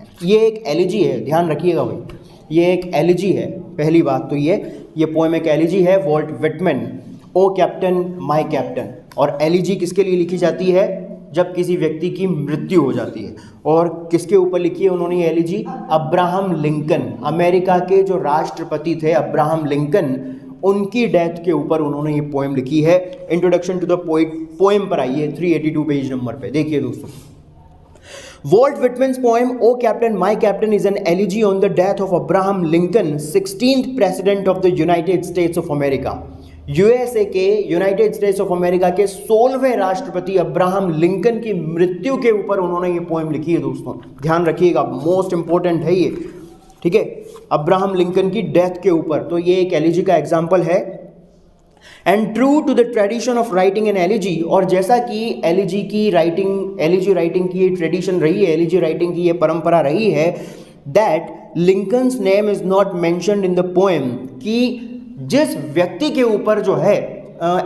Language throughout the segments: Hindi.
है। ये एक एलिजी है, ध्यान रखिएगा भाई, ये एक एलिजी है। पहली बात तो ये पोएम एक एलिजी है, Walt Whitman, O captain my captain. और एलिजी किसके लिए लिखी जाती है? जब किसी व्यक्ति की मृत्यु हो जाती है। और किसके ऊपर लिखी है उन्होंने ये एलिजी? अब्राहम लिंकन, अमेरिका के जो राष्ट्रपति थे अब्राहम लिंकन, उनकी डेथ के ऊपर उन्होंने ये पोएम लिखी है। Introduction to the poet poem पर आइए 382 पेज नंबर पे, देखिए दोस्तों। Walt Whitman's poem "O Captain, My Captain" is an elegy on the death of Abraham Lincoln, 16th President of the United States of America. USA के, यूनाइटेड स्टेट्स ऑफ अमेरिका के 16वें राष्ट्रपति अब्राहम लिंकन की मृत्यु के ऊपर उन्होंने ये पोएम लिखी है दोस्तों, ध्यान रखिएगा, मोस्ट इंपॉर्टेंट है ये, ठीक है, अब्राहम लिंकन की डेथ के ऊपर। तो ये एक एलिजी का एग्जाम्पल है। And true to the tradition of writing an elegy, और जैसा कि एलिजी राइटिंग की ये ट्रेडिशन रही है, एलिजी राइटिंग की ये परंपरा रही है, that Lincoln's name is not mentioned in the poem, कि जिस व्यक्ति के ऊपर जो है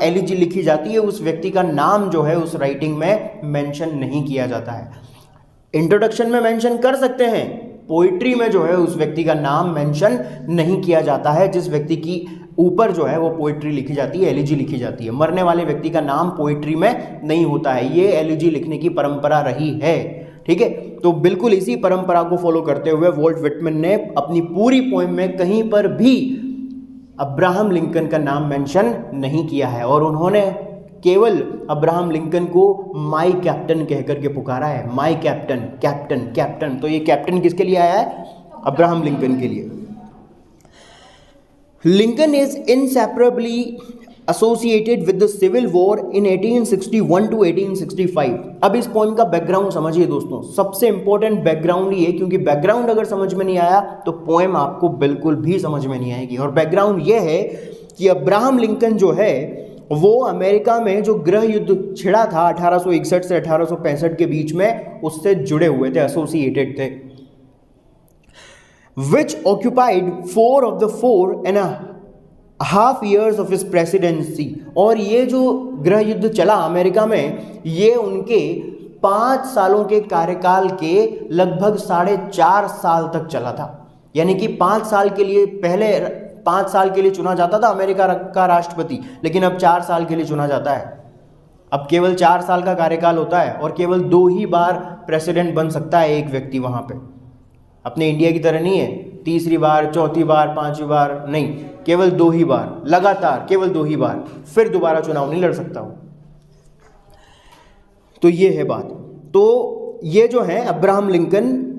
एलिजी लिखी जाती है उस व्यक्ति का नाम जो है उस राइटिंग में मेंशन नहीं किया जाता है। इंट्रोडक्शन में मेंशन कर सकते हैं, पोइट्री में जो है उस व्यक्ति का नाम मेंशन नहीं किया जाता है, जिस व्यक्ति की ऊपर जो है वो पोइट्री लिखी जाती है, एलिजी लिखी जाती है। मरने वाले व्यक्ति का नाम पोइट्री में नहीं होता है, ये एलिजी लिखने की परंपरा रही है, ठीक है। तो बिल्कुल इसी परंपरा को फॉलो करते हुए वॉल्ट विटमैन ने अपनी पूरी पोएम में कहीं पर भी अब्राहम लिंकन का नाम मेंशन नहीं किया है, और उन्होंने केवल अब्राहम लिंकन को माय कैप्टन कहकर के पुकारा है, माय कैप्टन, कैप्टन, कैप्टन। तो ये कैप्टन किसके लिए आया है? अब्राहम लिंकन के लिए। Lincoln is inseparably associated with the civil war in 1861 to 1865। अब इस पोएम का बैकग्राउंड समझिए दोस्तों, सबसे इंपॉर्टेंट बैकग्राउंड ये, क्योंकि बैकग्राउंड अगर समझ में नहीं आया तो पोएम आपको बिल्कुल भी समझ में नहीं आएगी। और बैकग्राउंड ये है कि अब्राहम लिंकन जो है वो अमेरिका में जो गृह युद्ध छिड़ा था 1861 से 1865 के बीच में, उससे जुड़े हुए थे, एसोसिएटेड थे, which occupied 4.5 years of his presidency। और ये जो गृह युद्ध चला अमेरिका में, ये उनके 5 सालों के कार्यकाल के लगभग 4.5 साल तक चला था। यानी कि 5 साल के लिए, पहले 5 साल के लिए चुना जाता था अमेरिका का राष्ट्रपति, लेकिन अब 4 साल के लिए चुना जाता है। अब केवल 4 साल का कार्यकाल होता है और केवल 2 ही बार प्रेसिडेंट बन सकता है एक व्यक्ति वहां पे। अपने इंडिया की तरह नहीं है, तीसरी बार, चौथी बार, 5वीं बार नहीं, केवल 2 ही बार, लगातार केवल 2 ही बार, फिर दोबारा चुनाव नहीं लड़ सकता हूं। तो ये है बात। तो ये जो है अब्राहम लिंकन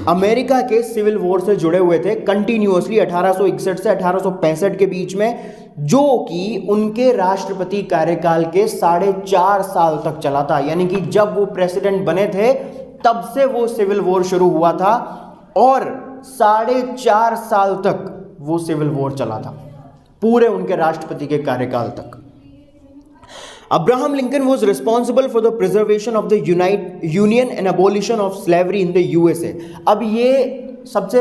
अमेरिका के सिविल वॉर से जुड़े हुए थे कंटिन्यूअसली 1861 से 1865 के बीच में, जो कि उनके राष्ट्रपति कार्यकाल के 4.5 साल तक चला था। यानी कि जब वो प्रेसिडेंट बने थे तब से वो सिविल वॉर शुरू हुआ था और 4.5 साल तक वो सिविल वॉर चला था, पूरे उनके राष्ट्रपति के कार्यकाल तक। Abraham Lincoln was responsible for the preservation of the Union and abolition of slavery in the USA। अब ये सबसे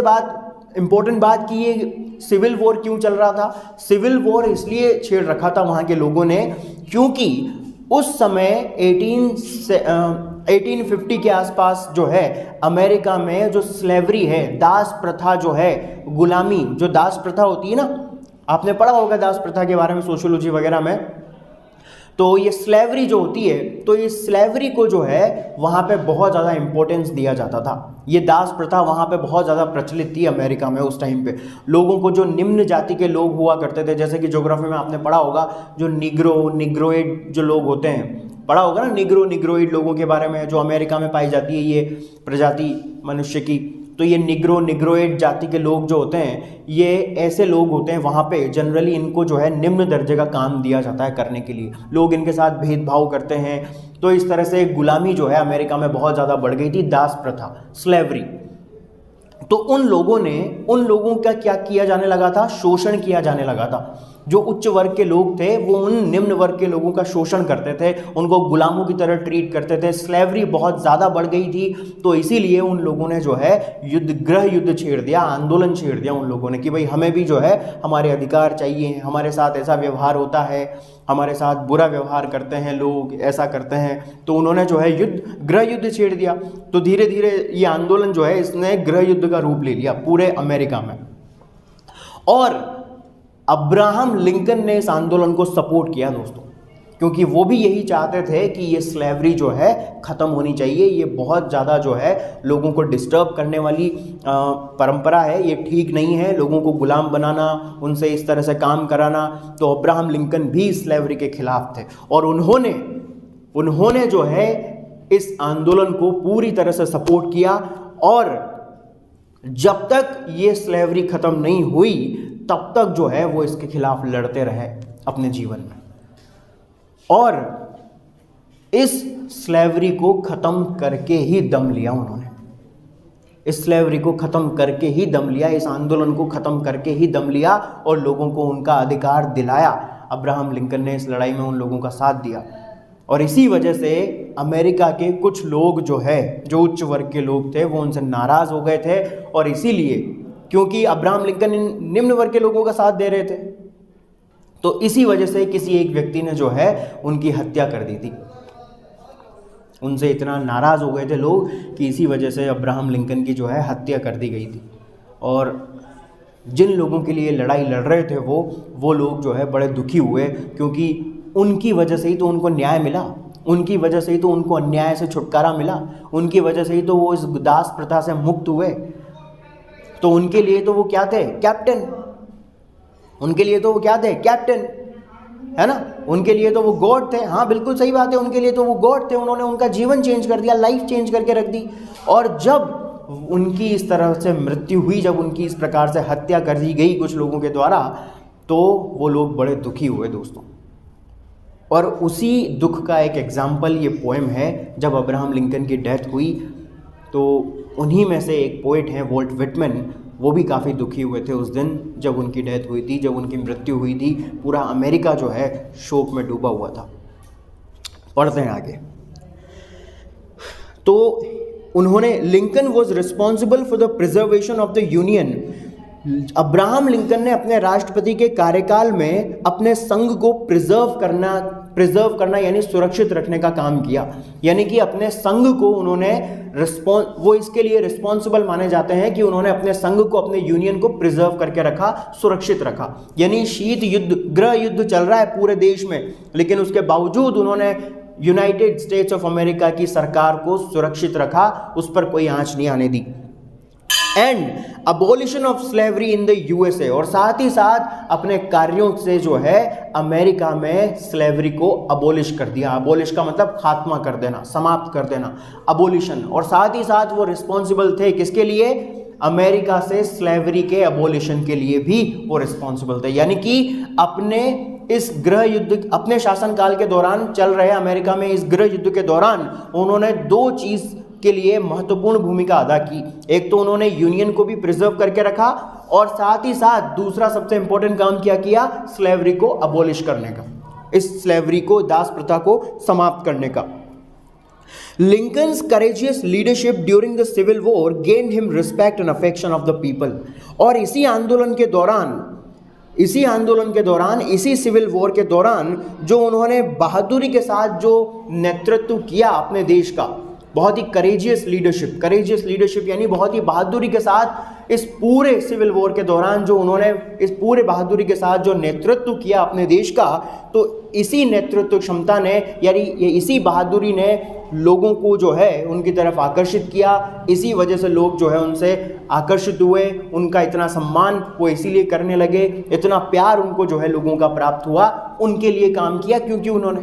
इंपॉर्टेंट बात कि ये सिविल वॉर क्यों चल रहा था? सिविल वॉर इसलिए छेड़ रखा था वहाँ के लोगों ने क्योंकि उस समय 1850 के आसपास जो है अमेरिका में जो स्लेवरी है, दास प्रथा जो है, गुलामी, जो दास प्रथा होती है ना, आपने पढ़ा होगा दास प्रथा के बारे में सोशियोलॉजी वगैरह में। तो ये स्लेवरी जो होती है, तो ये स्लेवरी को जो है वहाँ पे बहुत ज़्यादा इंपॉर्टेंस दिया जाता था। ये दास प्रथा वहाँ पे बहुत ज़्यादा प्रचलित थी अमेरिका में उस टाइम पे। लोगों को, जो निम्न जाति के लोग हुआ करते थे, जैसे कि ज्योग्राफी में आपने पढ़ा होगा, जो निग्रोइड जो लोग होते हैं, पढ़ा होगा ना निग्रोइड लोगों के बारे में, जो अमेरिका में पाई जाती है ये प्रजाति मनुष्य की। तो ये निग्रोइड जाति के लोग जो होते हैं, ये ऐसे लोग होते हैं वहाँ पे जनरली, इनको जो है निम्न दर्जे का काम दिया जाता है करने के लिए, लोग इनके साथ भेदभाव करते हैं। तो इस तरह से गुलामी जो है अमेरिका में बहुत ज़्यादा बढ़ गई थी, दास प्रथा, स्लेवरी। तो उन लोगों का क्या किया जाने लगा था? शोषण किया जाने लगा था। जो उच्च वर्ग के लोग थे वो उन निम्न वर्ग के लोगों का शोषण करते थे, उनको गुलामों की तरह ट्रीट करते थे। स्लेवरी बहुत ज़्यादा बढ़ गई थी, तो इसीलिए उन लोगों ने जो है गृह युद्ध छेड़ दिया, आंदोलन छेड़ दिया उन लोगों ने कि भाई हमें भी जो है हमारे अधिकार चाहिए, हमारे साथ ऐसा व्यवहार होता है, हमारे साथ बुरा व्यवहार करते हैं लोग, ऐसा करते हैं। तो उन्होंने जो है गृह युद्ध छेड़ दिया। तो धीरे धीरे ये आंदोलन जो है इसने गृह युद्ध का रूप ले लिया पूरे अमेरिका में। और अब्राहम लिंकन ने इस आंदोलन को सपोर्ट किया दोस्तों, क्योंकि वो भी यही चाहते थे कि ये स्लेवरी जो है ख़त्म होनी चाहिए। ये बहुत ज़्यादा जो है लोगों को डिस्टर्ब करने वाली परंपरा है, ये ठीक नहीं है, लोगों को गुलाम बनाना, उनसे इस तरह से काम कराना। तो अब्राहम लिंकन भी स्लेवरी के खिलाफ थे और उन्होंने जो है इस आंदोलन को पूरी तरह से सपोर्ट किया। और जब तक ये स्लेवरी ख़त्म नहीं हुई तब तक जो है वो इसके खिलाफ लड़ते रहे अपने जीवन में, और इस स्लेवरी को ख़त्म करके ही दम लिया उन्होंने। इस स्लेवरी को ख़त्म करके ही दम लिया, इस आंदोलन को ख़त्म करके ही दम लिया और लोगों को उनका अधिकार दिलाया। अब्राहम लिंकन ने इस लड़ाई में उन लोगों का साथ दिया। और इसी वजह से अमेरिका के कुछ लोग जो उच्च वर्ग के लोग थे वो उनसे नाराज़ हो गए थे। और इसीलिए क्योंकि अब्राहम लिंकन निम्न वर्ग के लोगों का साथ दे रहे थे, तो इसी वजह से किसी एक व्यक्ति ने जो है उनकी हत्या कर दी थी। उनसे इतना नाराज़ हो गए थे लोग कि इसी वजह से अब्राहम लिंकन की जो है हत्या कर दी गई थी। और जिन लोगों के लिए लड़ाई लड़ रहे थे वो लोग जो है बड़े दुखी हुए, क्योंकि उनकी वजह से ही तो उनको न्याय मिला, उनकी वजह से ही तो उनको अन्याय से छुटकारा मिला, उनकी वजह से ही तो वो इस दास प्रथा से मुक्त हुए। तो उनके लिए तो वो क्या थे? कैप्टन। उनके लिए तो वो क्या थे? कैप्टन, है ना। उनके लिए तो वो गॉड थे। हाँ बिल्कुल सही बात है, उनके लिए तो वो गॉड थे। उन्होंने उनका जीवन चेंज कर दिया, लाइफ चेंज करके रख दी। और जब उनकी इस तरह से मृत्यु हुई, जब उनकी इस प्रकार से हत्या कर दी गई कुछ लोगों के द्वारा, तो वो लोग बड़े दुखी हुए दोस्तों। और उसी दुख का एक एग्जाम्पल ये पोएम है। जब अब्राहम लिंकन की डेथ हुई तो उन्हीं में से एक पोइट हैं वॉल्ट विटमैन, वो भी काफ़ी दुखी हुए थे उस दिन जब उनकी डेथ हुई थी, जब उनकी मृत्यु हुई थी। पूरा अमेरिका जो है शोक में डूबा हुआ था। पढ़ते हैं आगे। तो उन्होंने, Lincoln was responsible for the preservation of the union. Abraham Lincoln ने अपने राष्ट्रपति के कार्यकाल में अपने संघ को प्रिजर्व करना यानी सुरक्षित रखने का काम किया। यानी कि अपने संघ को उन्होंने वो इसके लिए रिस्पॉन्सिबल माने जाते हैं कि उन्होंने अपने संघ को, अपने यूनियन को प्रिजर्व करके रखा, सुरक्षित रखा। यानी शीत युद्ध, गृह युद्ध चल रहा है पूरे देश में, लेकिन उसके बावजूद उन्होंने यूनाइटेड स्टेट्स ऑफ अमेरिका की सरकार को सुरक्षित रखा, उस पर कोई आंच नहीं आने दी। And abolition of slavery in the USA, और साथ ही साथ अपने कार्यों से जो है अमेरिका में स्लेवरी को अबोलिश कर दिया। अबोलिश का मतलब खात्मा कर देना, समाप्त कर देना, अबोलिशन। और साथ ही साथ वो रिस्पॉन्सिबल थे किसके लिए? अमेरिका से स्लेवरी के अबोलिशन के लिए भी वो रिस्पॉन्सिबल थे। यानी कि अपने इस गृह युद्ध, अपने शासनकाल के दौरान चल रहे अमेरिका में इस गृह युद्ध के दौरान उन्होंने दो चीज के लिए महत्वपूर्ण भूमिका अदा की। एक तो उन्होंने यूनियन को भी प्रिजर्व करके रखा, और साथ ही साथ दूसरा सबसे इंपॉर्टेंट काम क्या किया? स्लेवरी को अबोलिश करने का, इस स्लेवरी को, दास प्रथा को समाप्त करने का। Lincoln's courageous leadership during the Civil War gained him respect and affection of the people. और इसी आंदोलन के दौरान, इसी सिविल वॉर के दौरान जो उन्होंने बहादुरी के साथ जो नेतृत्व किया अपने देश का, बहुत ही करेजियस लीडरशिप यानी बहुत ही बहादुरी के साथ इस पूरे सिविल वॉर के दौरान जो उन्होंने इस पूरे बहादुरी के साथ जो नेतृत्व किया अपने देश का, तो इसी नेतृत्व क्षमता ने, यानी इसी बहादुरी ने लोगों को जो है उनकी तरफ आकर्षित किया। इसी वजह से लोग जो है उनसे आकर्षित हुए, उनका इतना सम्मान वो इसीलिए करने लगे, इतना प्यार उनको जो है लोगों का प्राप्त हुआ, उनके लिए काम किया क्योंकि उन्होंने,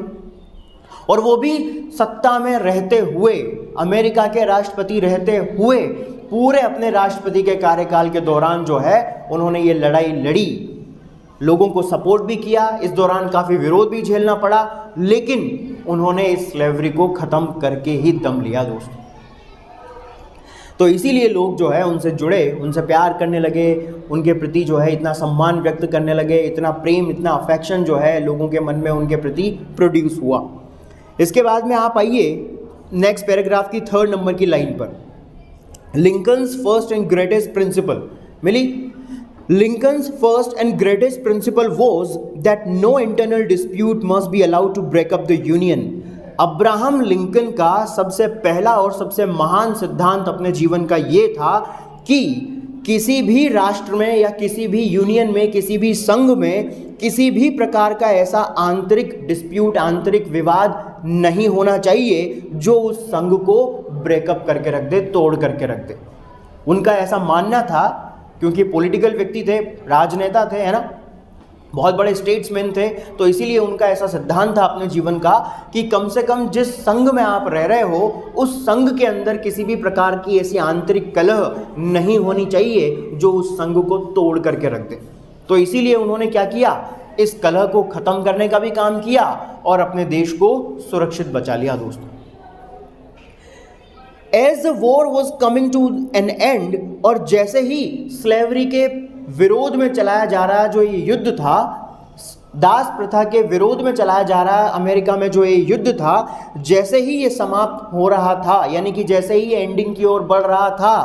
और वो भी सत्ता में रहते हुए, अमेरिका के राष्ट्रपति रहते हुए, पूरे अपने राष्ट्रपति के कार्यकाल के दौरान जो है उन्होंने ये लड़ाई लड़ी, लोगों को सपोर्ट भी किया। इस दौरान काफ़ी विरोध भी झेलना पड़ा, लेकिन उन्होंने इस स्लेवरी को ख़त्म करके ही दम लिया दोस्तों। तो इसीलिए लोग जो है उनसे जुड़े, उनसे प्यार करने लगे, उनके प्रति जो है इतना सम्मान व्यक्त करने लगे, इतना प्रेम, इतना अफेक्शन जो है लोगों के मन में उनके प्रति प्रोड्यूस हुआ। इसके बाद में आप आइए नेक्स्ट पैराग्राफ की 3rd नंबर की लाइन पर। Lincoln's first and greatest principle मिली। Lincoln's first and greatest principle was that no internal dispute must be allowed to break up the Union. Abraham Lincoln का सबसे पहला और सबसे महान सिद्धांत अपने जीवन का ये था कि किसी भी राष्ट्र में या किसी भी यूनियन में, किसी भी संघ में किसी भी प्रकार का ऐसा आंतरिक डिस्प्यूट, आंतरिक विवाद नहीं होना चाहिए जो उस संघ को ब्रेकअप करके रख दे, तोड़ करके रख दे। उनका ऐसा मानना था, क्योंकि पॉलिटिकल व्यक्ति थे, राजनेता थे, है ना, बहुत बड़े स्टेट्समैन थे, तो इसीलिए उनका ऐसा सिद्धांत था अपने जीवन का कि कम से कम जिस संघ में आप रह रहे हो उस संघ के अंदर किसी भी प्रकार की ऐसी आंतरिक कलह नहीं होनी चाहिए जो उस संघ को तोड़ करके रख दे। तो इसीलिए उन्होंने क्या किया, इस कलह को ख़त्म करने का भी काम किया और अपने देश को सुरक्षित बचा लिया। दोस्तों, As the war was coming to an end, और जैसे ही स्लेवरी के विरोध में चलाया जा रहा जो ये युद्ध था, दास प्रथा के विरोध में चलाया जा रहा अमेरिका में जो ये युद्ध था, जैसे ही ये समाप्त हो रहा था, यानी कि जैसे ही ये एंडिंग की ओर बढ़ रहा था,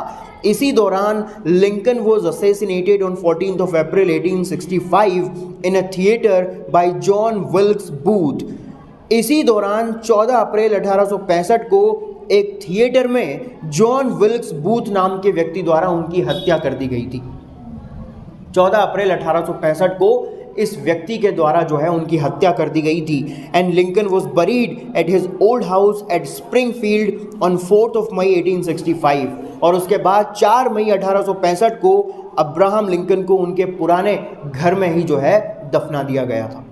इसी दौरान Lincoln was assassinated on 14th of April 1865 in a theatre bye John Wilkes booth. इसी दौरान 14 अप्रैल 1865 को एक थिएटर में जॉन विल्क्स बूथ नाम के व्यक्ति द्वारा उनकी हत्या कर दी गई थी। 14 अप्रैल 1865 को इस व्यक्ति के द्वारा जो है उनकी हत्या कर दी गई थी। And Lincoln was buried at his old house at Springfield on 4th of May 1865। और उसके बाद 4 मई 1865 को अब्राहम लिंकन को उनके पुराने घर में ही जो है दफना दिया गया था।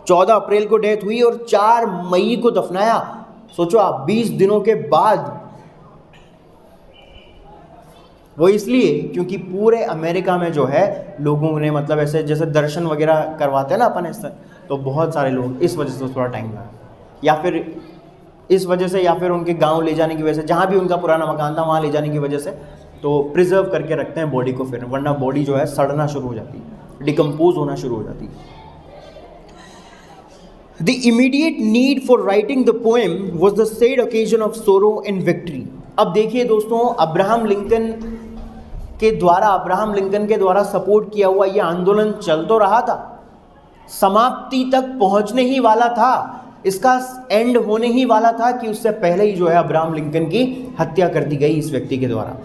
14 अप्रैल को डेथ हुई और 4 मई को दफनाया। सोचो आप, 20 दिनों के बाद। वो इसलिए क्योंकि पूरे अमेरिका में जो है लोगों ने मतलब ऐसे जैसे दर्शन वगैरह करवाते हैं ना अपन इससे, तो बहुत सारे लोग इस वजह से थोड़ा टाइम लगा, या फिर इस वजह से, या फिर उनके गांव ले जाने की वजह से, जहाँ भी उनका पुराना मकान था वहाँ ले जाने की वजह से, तो प्रिजर्व करके रखते हैं बॉडी को, फिर वरना बॉडी जो है सड़ना शुरू हो जाती है, डिकम्पोज होना शुरू हो जाती है। The immediate need for writing the poem was the sad occasion of sorrow and victory. अब देखिए दोस्तों, अब्राहम लिंकन के द्वारा सपोर्ट किया हुआ यह आंदोलन चल तो रहा था, समाप्ति तक पहुंचने ही वाला था, इसका एंड होने ही वाला था कि उससे पहले ही जो है अब्राहम लिंकन की हत्या कर दी गई इस व्यक्ति के द्वारा।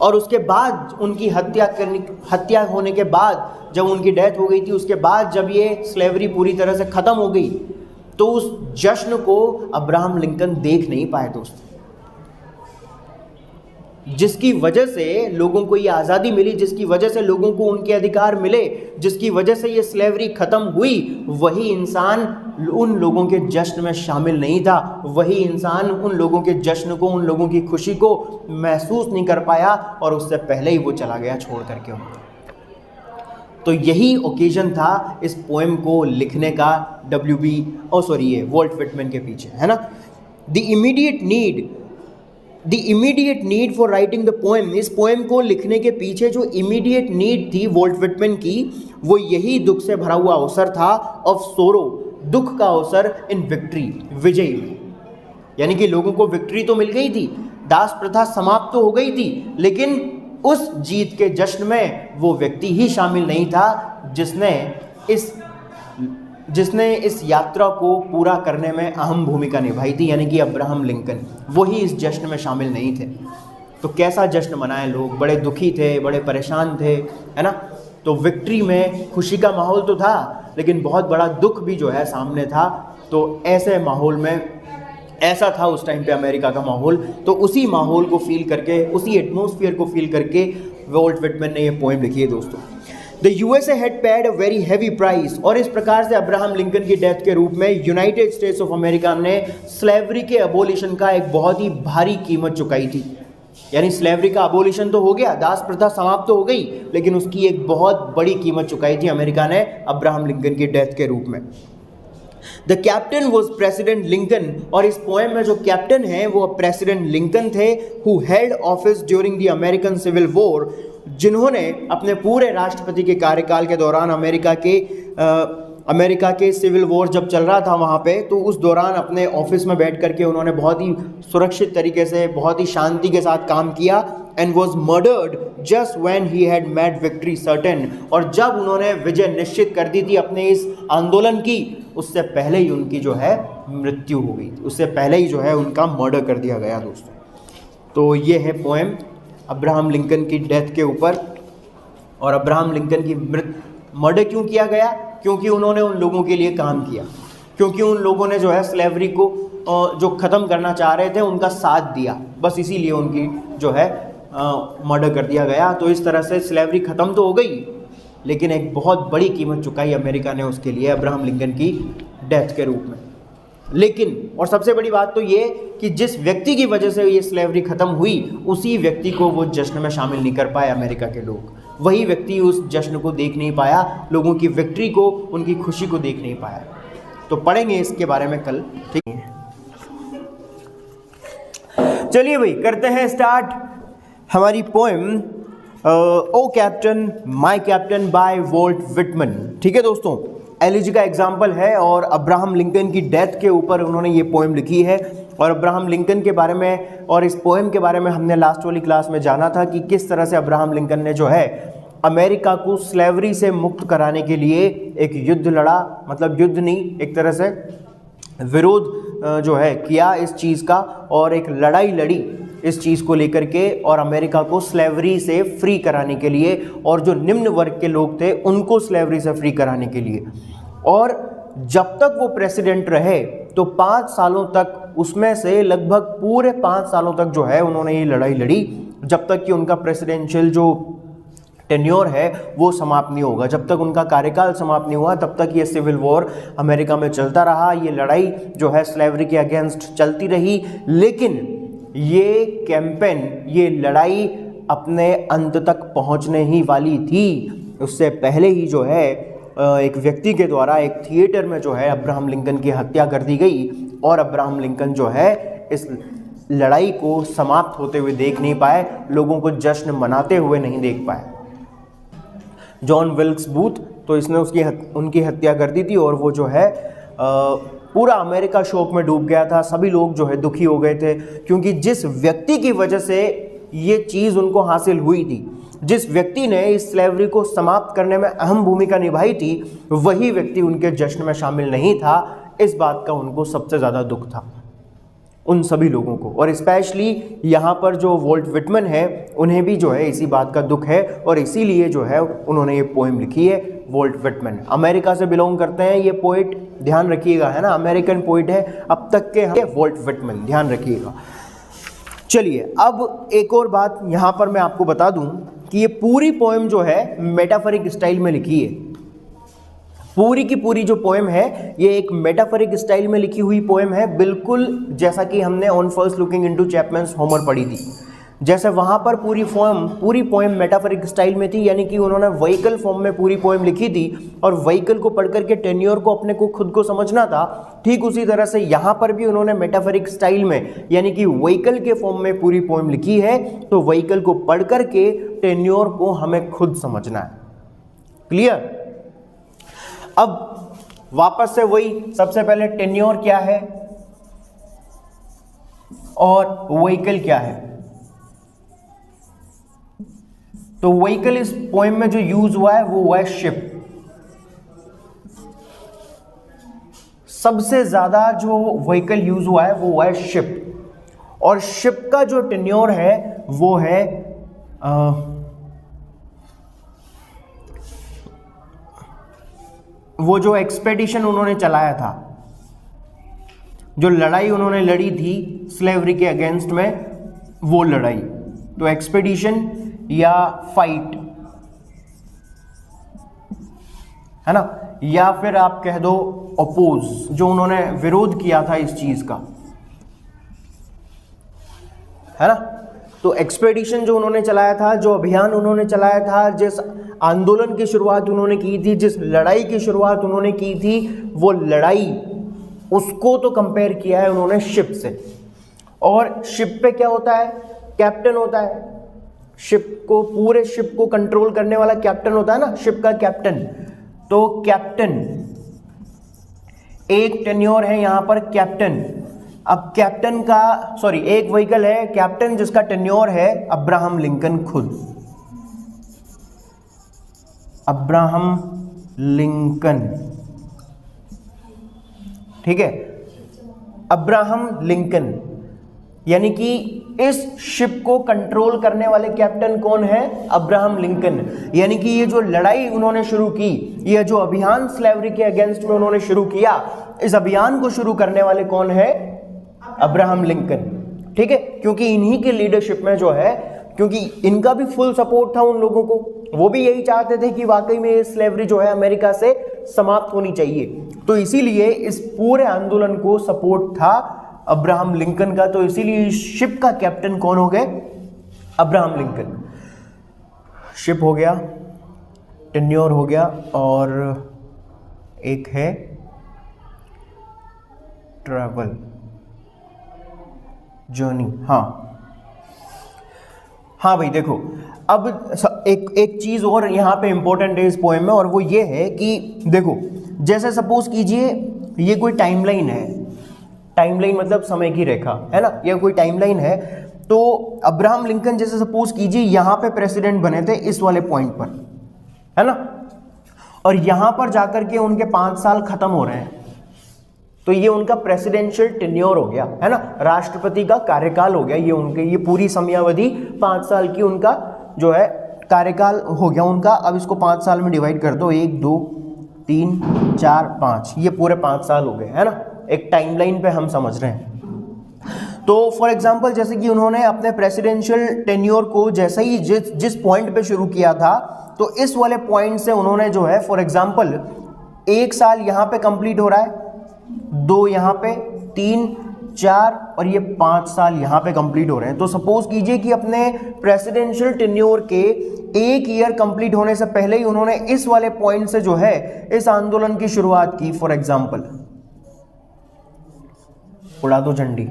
और उसके बाद उनकी हत्या होने के बाद, जब उनकी डेथ हो गई थी, उसके बाद जब ये स्लेवरी पूरी तरह से ख़त्म हो गई, तो उस जश्न को अब्राहम लिंकन देख नहीं पाए दोस्तों, जिसकी वजह से लोगों को ये आज़ादी मिली, जिसकी वजह से लोगों को उनके अधिकार मिले, जिसकी वजह से ये स्लेवरी ख़त्म हुई, वही इंसान उन लोगों के जश्न में शामिल नहीं था, वही इंसान उन लोगों के जश्न को, उन लोगों की खुशी को महसूस नहीं कर पाया और उससे पहले ही वो चला गया छोड़ करके उनको। तो यही ओकेजन था इस पोएम को लिखने का वॉल्ट विटमैन के पीछे, है ना। The immediate need for writing the poem, इस पोएम को लिखने के पीछे जो इमीडिएट नीड थी वॉल्ट विटमैन की, वो यही दुख से भरा हुआ अवसर था, ऑफ सोरो, दुख का अवसर, इन विक्ट्री, विजय में। यानी कि लोगों को विक्ट्री तो मिल गई थी, दास प्रथा समाप्त तो हो गई थी, लेकिन उस जीत के जश्न में वो व्यक्ति ही शामिल नहीं था जिसने इस यात्रा को पूरा करने में अहम भूमिका निभाई थी, यानी कि अब्राहम लिंकन। वही इस जश्न में शामिल नहीं थे। तो कैसा जश्न मनाए लोग, बड़े दुखी थे, बड़े परेशान थे, है ना। तो विक्ट्री में खुशी का माहौल तो था, लेकिन बहुत बड़ा दुख भी जो है सामने था। तो ऐसे माहौल में, ऐसा था उस टाइम पे अमेरिका का माहौल, तो उसी माहौल को फील करके, उसी एटमॉस्फेयर को फील करके वॉल्ट विटमैन ने ये पोएम लिखी है दोस्तों। The USA had paid a very heavy price, और इस प्रकार से अब्राहम लिंकन की डेथ के रूप में यूनाइटेड स्टेट्स ऑफ अमेरिका ने स्लेवरी के अबोलिशन का एक बहुत ही भारी कीमत चुकाई थी। यानी स्लेवरी का अबोलिशन तो हो गया, दास प्रथा समाप्त तो हो गई, लेकिन उसकी एक बहुत बड़ी कीमत चुकाई थी अमेरिका ने अब्राहम लिंकन की डेथ के रूप में। The captain was president Lincoln, और इस पोएम में जो कैप्टन है वो प्रेसिडेंट लिंकन थे, who held office during the American civil war, जिन्होंने अपने पूरे राष्ट्रपति के कार्यकाल के दौरान अमेरिका के सिविल वॉर जब चल रहा था वहाँ पे, तो उस दौरान अपने ऑफिस में बैठ करके उन्होंने बहुत ही सुरक्षित तरीके से, बहुत ही शांति के साथ काम किया, and was murdered just when he had made victory certain, और जब उन्होंने विजय निश्चित कर दी थी अपने इस आंदोलन की, उससे पहले ही उनकी जो है मृत्यु हो गई, उससे पहले ही जो है उनका मर्डर कर दिया गया दोस्तों। तो ये है पोएम अब्राहम लिंकन की डेथ के ऊपर। और अब्राहम लिंकन की मर्डर क्यों किया गया? क्योंकि उन्होंने उन लोगों के लिए काम किया, क्योंकि उन लोगों ने जो है स्लेवरी को जो ख़त्म करना चाह रहे थे उनका साथ दिया, बस इसीलिए उनकी जो है मर्डर कर दिया गया। तो इस तरह से स्लेवरी ख़त्म तो हो गई, लेकिन एक बहुत बड़ी कीमत चुकाई अमेरिका ने उसके लिए अब्राहम लिंकन की डेथ के रूप में। लेकिन और सबसे बड़ी बात तो ये कि जिस व्यक्ति की वजह से ये स्लेवरी ख़त्म हुई, उसी व्यक्ति को वो जश्न में शामिल नहीं कर पाए अमेरिका के लोग, वही व्यक्ति उस जश्न को देख नहीं पाया, लोगों की विक्ट्री को, उनकी खुशी को देख नहीं पाया। तो पढ़ेंगे इसके बारे में कल, ठीक है। चलिए भाई करते हैं स्टार्ट हमारी poem O captain my captain by Walt Whitman. ठीक है दोस्तों, एलिजी का एग्जाम्पल है और अब्राहम लिंकन की डेथ के ऊपर उन्होंने ये पोएम लिखी है। और अब्राहम लिंकन के बारे में और इस पोएम के बारे में हमने लास्ट वाली क्लास में जाना था कि किस तरह से अब्राहम लिंकन ने जो है अमेरिका को स्लेवरी से मुक्त कराने के लिए एक युद्ध लड़ा, मतलब युद्ध नहीं, एक तरह से विरोध जो है किया इस चीज़ का, और एक लड़ाई लड़ी इस चीज़ को लेकर के, और अमेरिका को स्लेवरी से फ्री कराने के लिए, और जो निम्न वर्ग के लोग थे उनको स्लेवरी से फ्री कराने के लिए। और जब तक वो प्रेसिडेंट रहे तो 5 सालों तक, उसमें से लगभग पूरे 5 सालों तक जो है उन्होंने ये लड़ाई लड़ी, जब तक कि उनका प्रेसिडेंशियल जो टेन्योर है वो समाप्त नहीं होगा, जब तक उनका कार्यकाल समाप्त नहीं हुआ तब तक ये सिविल वॉर अमेरिका में चलता रहा, ये लड़ाई जो है स्लेवरी के अगेंस्ट चलती रही। लेकिन ये कैंपेन, ये लड़ाई अपने अंत तक पहुंचने ही वाली थी। उससे पहले ही जो है एक व्यक्ति के द्वारा एक थिएटर में जो है अब्राहम लिंकन की हत्या कर दी गई, और अब्राहम लिंकन जो है इस लड़ाई को समाप्त होते हुए देख नहीं पाए, लोगों को जश्न मनाते हुए नहीं देख पाए। जॉन विल्क्स बूथ, तो इसने उनकी हत्या कर दी थी, और वो जो है पूरा अमेरिका शोक में डूब गया था। सभी लोग जो है दुखी हो गए थे, क्योंकि जिस व्यक्ति की वजह से ये चीज़ उनको हासिल हुई थी, जिस व्यक्ति ने इस स्लेवरी को समाप्त करने में अहम भूमिका निभाई थी, वही व्यक्ति उनके जश्न में शामिल नहीं था। इस बात का उनको सबसे ज़्यादा दुख था, उन सभी लोगों को। और स्पेशली यहाँ पर जो वॉल्ट विटमन है, उन्हें भी जो है इसी बात का दुख है, और इसीलिए जो है उन्होंने ये पोएम लिखी है। वॉल्ट विटमन अमेरिका से बिलोंग करते हैं ये पोइट, ध्यान रखिएगा, है ना, अमेरिकन पोइट है अब तक के वॉल्ट विटमन, ध्यान रखिएगा। चलिए अब एक और बात यहाँ पर मैं आपको बता दूं कि ये पूरी पोएम जो है मेटाफरिक स्टाइल में लिखी है। पूरी की पूरी जो पोएम है ये एक मेटाफरिक स्टाइल में लिखी हुई पोएम है, बिल्कुल जैसा कि हमने on first looking into Chapman's Homer पढ़ी थी। जैसे वहाँ पर पूरी पोएम मेटाफरिक स्टाइल में थी, यानी कि उन्होंने व्हीकल फॉर्म में पूरी पोएम लिखी थी, और व्हीकल को पढ़ करके टेन्योर को अपने को खुद को समझना था। ठीक उसी तरह से यहाँ पर भी उन्होंने मेटाफरिक स्टाइल में, यानी कि व्हीकल के फॉर्म में पूरी पोएम लिखी है, तो व्हीकल को पढ़ करके टेन्योर को हमें खुद समझना है। क्लियर? अब वापस से वही, सबसे पहले टेन्योर क्या है और व्हीकल क्या है। तो व्हीकल इस पोएम में जो यूज हुआ है वो हुआ है शिप। सबसे ज्यादा जो व्हीकल यूज हुआ है वो हुआ है शिप, और शिप का जो टेन्योर है वो है वो जो एक्सपेडिशन उन्होंने चलाया था, जो लड़ाई उन्होंने लड़ी थी स्लेवरी के अगेंस्ट में, वो लड़ाई, तो एक्सपेडिशन या फाइट, है ना, या फिर आप कह दो अपोज, जो उन्होंने विरोध किया था इस चीज का, है ना। तो एक्सपेडिशन जो उन्होंने चलाया था, जो अभियान उन्होंने चलाया था, जिस आंदोलन की शुरुआत उन्होंने की थी, जिस लड़ाई की शुरुआत उन्होंने की थी, वो लड़ाई उसको तो कंपेयर किया है उन्होंने शिप से। और शिप पे क्या होता है? कैप्टन होता है। शिप को, पूरे शिप को कंट्रोल करने वाला कैप्टन होता है ना, शिप का कैप्टन। तो कैप्टन, एक टेन्योर है यहां पर कैप्टन। अब कैप्टन का, सॉरी, एक व्हीकल है कैप्टन जिसका टेन्योर है अब्राहम लिंकन खुद। अब्राहम लिंकन, ठीक है, अब्राहम लिंकन, यानी कि इस शिप को कंट्रोल करने वाले कैप्टन कौन है? Abraham Lincoln. यानी कि ये जो लड़ाई उन्होंने शुरू की, ये जो अभियान स्लेवरी के अगेंस्ट में उन्होंने शुरू किया, इस अभियान को शुरू करने वाले कौन है? Abraham Lincoln. ठीक है, क्योंकि इन्हीं के लीडरशिप में जो है, क्योंकि इनका भी फुल सपोर्ट था उन लोगों को, वो भी यही चाहते थे कि वाकई में स्लेवरी जो है अमेरिका से समाप्त होनी चाहिए। तो इसीलिए इस पूरे आंदोलन को सपोर्ट था अब्राहम लिंकन का। तो इसीलिए शिप का कैप्टन कौन हो गए? Abraham Lincoln. शिप हो गया, टेन्योर हो गया, और एक है ट्रैवल, जर्नी। हाँ भाई देखो, अब एक चीज और यहाँ पे इंपॉर्टेंट है इस पोएम में, और वो ये है कि देखो, जैसे सपोज कीजिए ये कोई टाइमलाइन है, टाइमलाइन मतलब समय की रेखा है ना, ये कोई टाइमलाइन है। तो अब्राहम लिंकन जैसे सपोज कीजिए यहाँ पे प्रेसिडेंट बने थे इस वाले पॉइंट पर, है ना, और यहाँ पर जाकर के उनके 5 साल खत्म हो रहे हैं, तो ये उनका प्रेसिडेंशियल टेन्योर हो गया, है ना, राष्ट्रपति का कार्यकाल हो गया। ये उनके, ये पूरी समयावधि 5 साल की उनका जो है कार्यकाल हो गया उनका। अब इसको 5 साल में डिवाइड कर दो, 1 2 3 4 5, ये पूरे 5 साल हो गए, है ना, एक टाइमलाइन पे हम समझ रहे हैं। तो फॉर एग्जांपल जैसे कि उन्होंने अपने प्रेसिडेंशियल टेन्योर को जैसे ही जिस पॉइंट पे शुरू किया था, तो इस वाले पॉइंट से उन्होंने जो है फॉर एग्जांपल 1 साल यहाँ पे कंप्लीट हो रहा है, 2 यहाँ पे, 3 4 और ये 5 साल यहाँ पे कंप्लीट हो रहे हैं। तो सपोज कीजिए कि अपने प्रेसिडेंशियल टेन्योर के 1 ईयर कंप्लीट होने से पहले ही उन्होंने इस वाले पॉइंट से जो है इस आंदोलन की शुरुआत की। फॉर एग्जांपल उड़ा दो झंडी,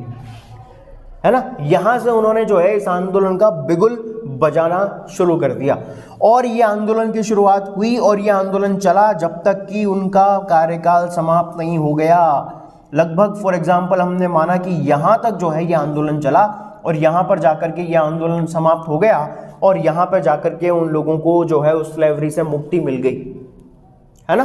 है ना, यहां से उन्होंने जो है इस आंदोलन का बिगुल बजाना शुरू कर दिया, और ये आंदोलन की शुरुआत हुई और ये आंदोलन चला जब तक कि उनका कार्यकाल समाप्त नहीं हो गया। लगभग फॉर एग्जांपल हमने माना कि यहां तक जो है ये आंदोलन चला, और यहां पर जाकर के ये आंदोलन समाप्त हो गया, और यहां पर जाकर के उन लोगों को जो है उस स्लेवरी से मुक्ति मिल गई, है ना।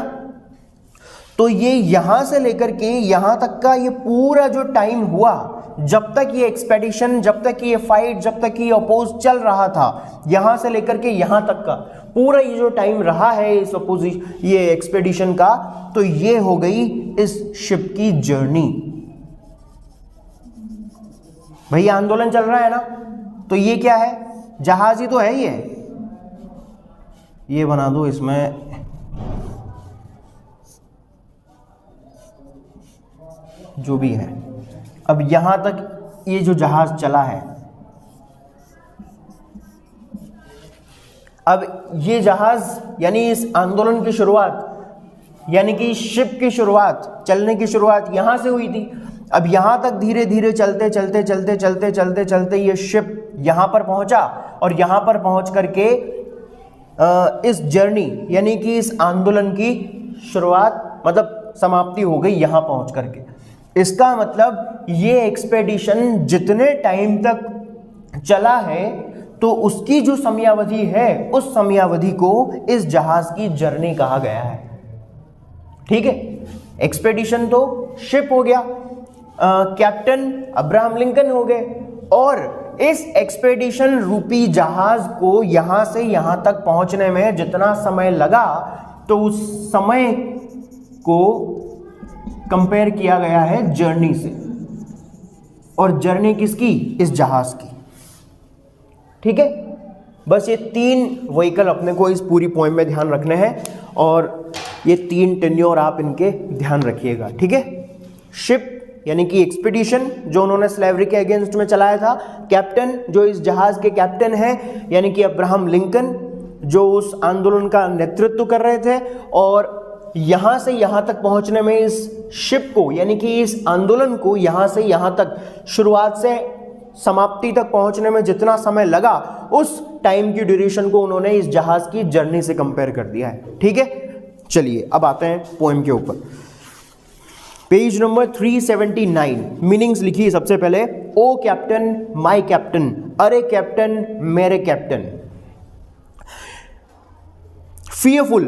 तो ये यहां से लेकर के यहां तक का ये पूरा जो टाइम हुआ, जब तक ये एक्सपेडिशन, जब तक ये फाइट, जब तक ये अपोज चल रहा था, यहां से लेकर के यहां तक का पूरा ये जो टाइम रहा है इस ये एक्सपेडिशन का, तो ये हो गई इस शिप की जर्नी। भैया आंदोलन चल रहा है ना, तो ये क्या है? जहाज ही तो है ये बना दो इसमें, जो भी है। अब यहां तक ये जो जहाज चला है, अब ये जहाज यानी इस आंदोलन की शुरुआत, यानी कि शिप की शुरुआत, चलने की शुरुआत यहां से हुई थी। अब यहां तक धीरे धीरे चलते चलते चलते चलते चलते चलते ये शिप यहां पर पहुंचा, और यहां पर पहुंच करके इस जर्नी यानी कि इस आंदोलन की शुरुआत मतलब समाप्ति हो गई यहां पहुंच करके। इसका मतलब ये एक्सपेडिशन जितने टाइम तक चला है, तो उसकी जो समयावधि है, उस समयावधि को इस जहाज की जर्नी कहा गया है। ठीक है, एक्सपेडिशन तो शिप हो गया, कैप्टन अब्राहम लिंकन हो गए, और इस एक्सपेडिशन रूपी जहाज को यहां से यहां तक पहुंचने में जितना समय लगा, तो उस समय को कंपेयर किया गया है जर्नी से। और जर्नी किसकी? इस जहाज की। ठीक है, बस ये 3 व्हीकल अपने को इस पूरी पोएम में ध्यान रखने हैं, और ये 3 टेन्योर आप इनके ध्यान रखिएगा। ठीक है, शिप यानी कि एक्सपीडिशन जो उन्होंने स्लेवरी के अगेंस्ट में चलाया था, कैप्टन जो इस जहाज के कैप्टन हैं यानी कि अब्राहम लिंकन जो उस आंदोलन का नेतृत्व कर रहे थे, और यहां से यहां तक पहुंचने में इस शिप को, यानी कि इस आंदोलन को यहां से यहां तक, शुरुआत से समाप्ति तक पहुंचने में जितना समय लगा, उस टाइम की ड्यूरेशन को उन्होंने इस जहाज की जर्नी से कंपेयर कर दिया है। ठीक है, चलिए अब आते हैं पोएम के ऊपर। पेज नंबर 379, मीनिंग्स लिखिए सबसे पहले। ओ कैप्टन माय कैप्टन, अरे कैप्टन मेरे कैप्टन। फियरफुल,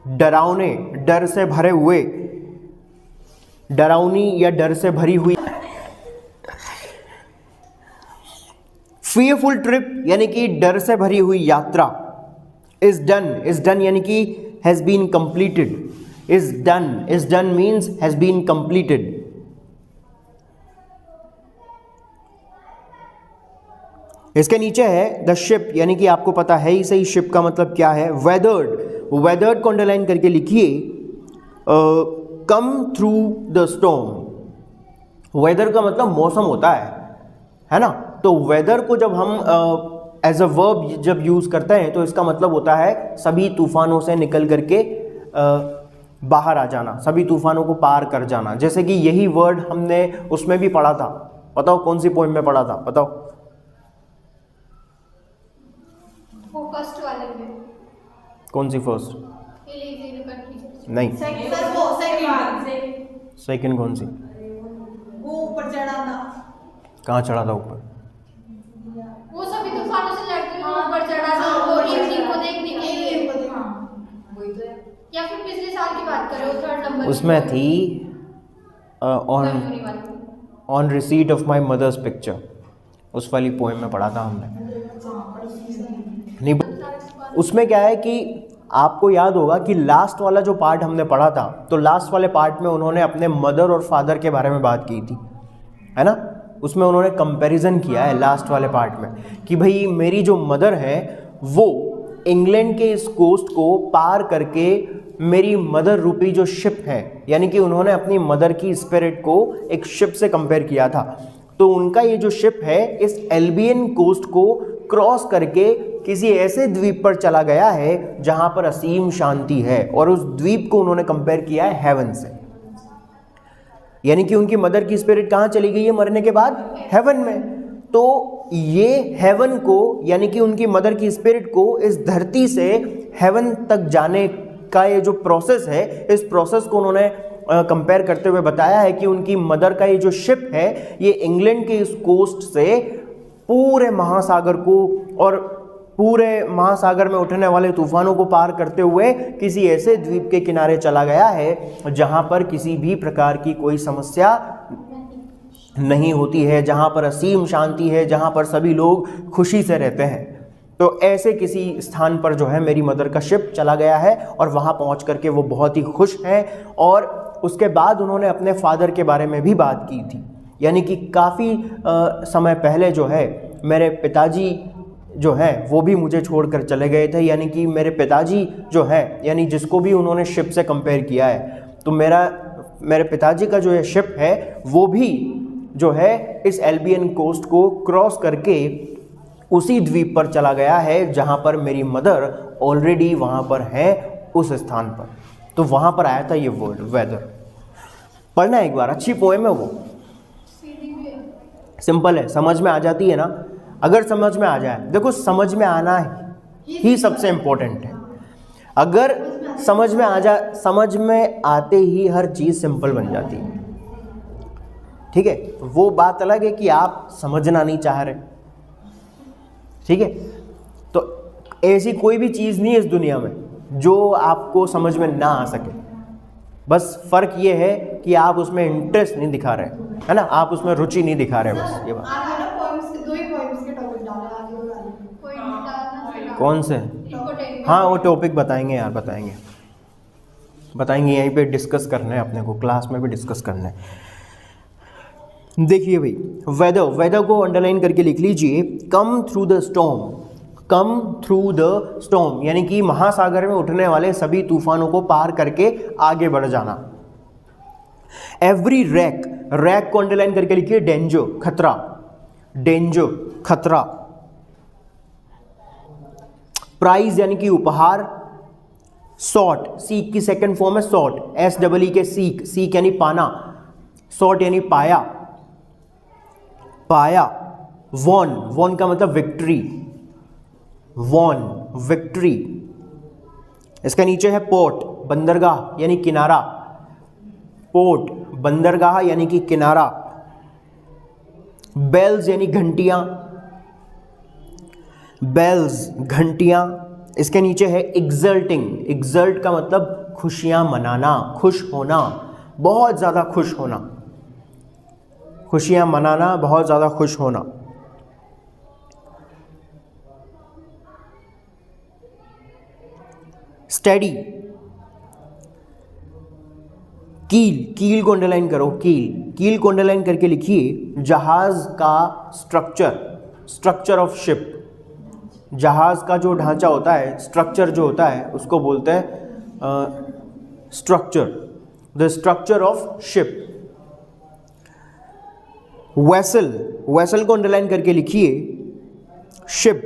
डरावने, डर से भरे हुए, डरावनी या डर से भरी हुई। फियरफुल ट्रिप यानी कि डर से भरी हुई यात्रा। इज डन यानी कि has been completed. Is done means has been completed. इसके नीचे है द शिप, यानी कि आपको पता है ही सही शिप का मतलब क्या है। वेदर्ड को अंडरलाइन करके लिखिए, come through the storm. Weather का मतलब मौसम होता है ना। तो वेदर को जब हम एज अ वर्ब जब यूज करते हैं तो इसका मतलब होता है सभी तूफानों से निकल करके बाहर आ जाना, सभी तूफानों को पार कर जाना। जैसे कि यही वर्ड हमने उसमें भी पढ़ा था, बताओ कौन सी पोएम में पढ़ा था, बताओ। वो फर्स्ट वाले में। कौन सी फर्स्ट? नहीं, सेकंड कौन सी? वो ऊपर चढ़ा था। कहाँ चढ़ा था ऊपर? वो सभी तूफानों से लड़ते हुए ऊपर चढ़ा था, वो इवनिंग को देखने के लिए। वही तो है। या फिर पिछले साल की बात करो, थर्ड नंबर उसमें थी on receipt of my mother's picture, उस वाली पोएम में पढ़ा था हमने। नहीं, उसमें क्या है कि आपको याद होगा कि लास्ट वाला जो पार्ट हमने पढ़ा था, तो लास्ट वाले पार्ट में उन्होंने अपने मदर और फादर के बारे में बात की थी, है ना। उसमें उन्होंने कंपैरिजन किया है लास्ट वाले पार्ट में कि भाई मेरी जो मदर है वो इंग्लैंड के इस कोस्ट को पार करके मेरी मदर रूपी जो शिप है, यानी कि उन्होंने अपनी मदर की स्पिरिट को एक शिप से कंपेयर किया था। तो उनका ये जो शिप है इस एल्बियन कोस्ट को क्रॉस करके किसी ऐसे द्वीप पर चला गया है जहां पर असीम शांति है, और उस द्वीप को उन्होंने कंपेयर किया है हेवन से। यानी कि उनकी मदर की स्पिरिट कहां चली गई है मरने के बाद? हेवन में। तो ये हेवन को, यानी कि उनकी मदर की स्पिरिट को इस धरती से हेवन तक जाने का ये जो प्रोसेस है, इस प्रोसेस को उन्होंने कंपेयर करते हुए बताया है कि उनकी मदर का ये जो शिप है ये इंग्लैंड के इस कोस्ट से पूरे महासागर को और पूरे महासागर में उठने वाले तूफानों को पार करते हुए किसी ऐसे द्वीप के किनारे चला गया है जहां पर किसी भी प्रकार की कोई समस्या नहीं होती है, जहां पर असीम शांति है, जहां पर सभी लोग खुशी से रहते हैं। तो ऐसे किसी स्थान पर जो है मेरी मदर का शिप चला गया है और वहां पहुंच करके वो बहुत ही खुश हैं। और उसके बाद उन्होंने अपने फादर के बारे में भी बात की थी, यानी कि काफ़ी समय पहले जो है मेरे पिताजी जो है वो भी मुझे छोड़कर चले गए थे। यानी कि मेरे पिताजी जो है, यानी जिसको भी उन्होंने शिप से कंपेयर किया है, तो मेरे पिताजी का जो ये शिप है वो भी जो है इस एल्बियन कोस्ट को क्रॉस करके उसी द्वीप पर चला गया है जहाँ पर मेरी मदर ऑलरेडी वहाँ पर है उस स्थान पर। तो वहाँ पर आया था ये वर्ड वेदर। पढ़ना एक बार, अच्छी पोएम है वो, सिंपल है, समझ में आ जाती है ना। अगर समझ में आ जाए, देखो समझ में आना ही सबसे इम्पोर्टेंट है। अगर समझ में आ जाए, समझ में आते ही हर चीज़ सिंपल बन जाती है। ठीक है, वो बात अलग है कि आप समझना नहीं चाह रहे। ठीक है, तो ऐसी कोई भी चीज़ नहीं है इस दुनिया में जो आपको समझ में ना आ सके। बस फ़र्क ये है कि आप उसमें इंटरेस्ट नहीं दिखा रहे, है ना, आप उसमें रुचि नहीं दिखा रहे, बस ये बात। कौन से? हाँ, वो टॉपिक बताएंगे यार, बताएंगे यहीं पे डिस्कस करना है अपने को, क्लास में भी डिस्कस करना है। देखिए भाई, वेदर को अंडरलाइन करके लिख लीजिए, कम थ्रू द स्टॉर्म, यानी कि महासागर में उठने वाले सभी तूफानों को पार करके आगे बढ़ जाना। एवरी रैक को अंडरलाइन करके लिखिए, डेंजर खतरा। प्राइज यानी कि उपहार, सॉट, सीक की सेकंड फॉर्म है सॉट, SEE के सीक, सीक यानी पाना, सॉट यानी पाया, पाया। वॉन, वॉन का मतलब विक्ट्री, वॉन विक्ट्री। इसके नीचे है पोर्ट, बंदरगाह यानी किनारा, पोर्ट बंदरगाह यानी कि किनारा। बेल्स यानी घंटियां, बेल्स घंटियां। इसके नीचे है एक्सल्टिंग, एक्सल्ट का मतलब खुशियां मनाना, खुश होना, बहुत ज़्यादा खुश होना, खुशियां मनाना, बहुत ज़्यादा खुश होना। स्टडी, कील, कील को अंडरलाइन करो, कील, कील को अंडरलाइन करके लिखिए जहाज का स्ट्रक्चर, स्ट्रक्चर ऑफ शिप। जहाज का जो ढांचा होता है, स्ट्रक्चर जो होता है, उसको बोलते हैं structure, the structure of ship. Vessel, vessel को अंडरलाइन करके लिखिए शिप,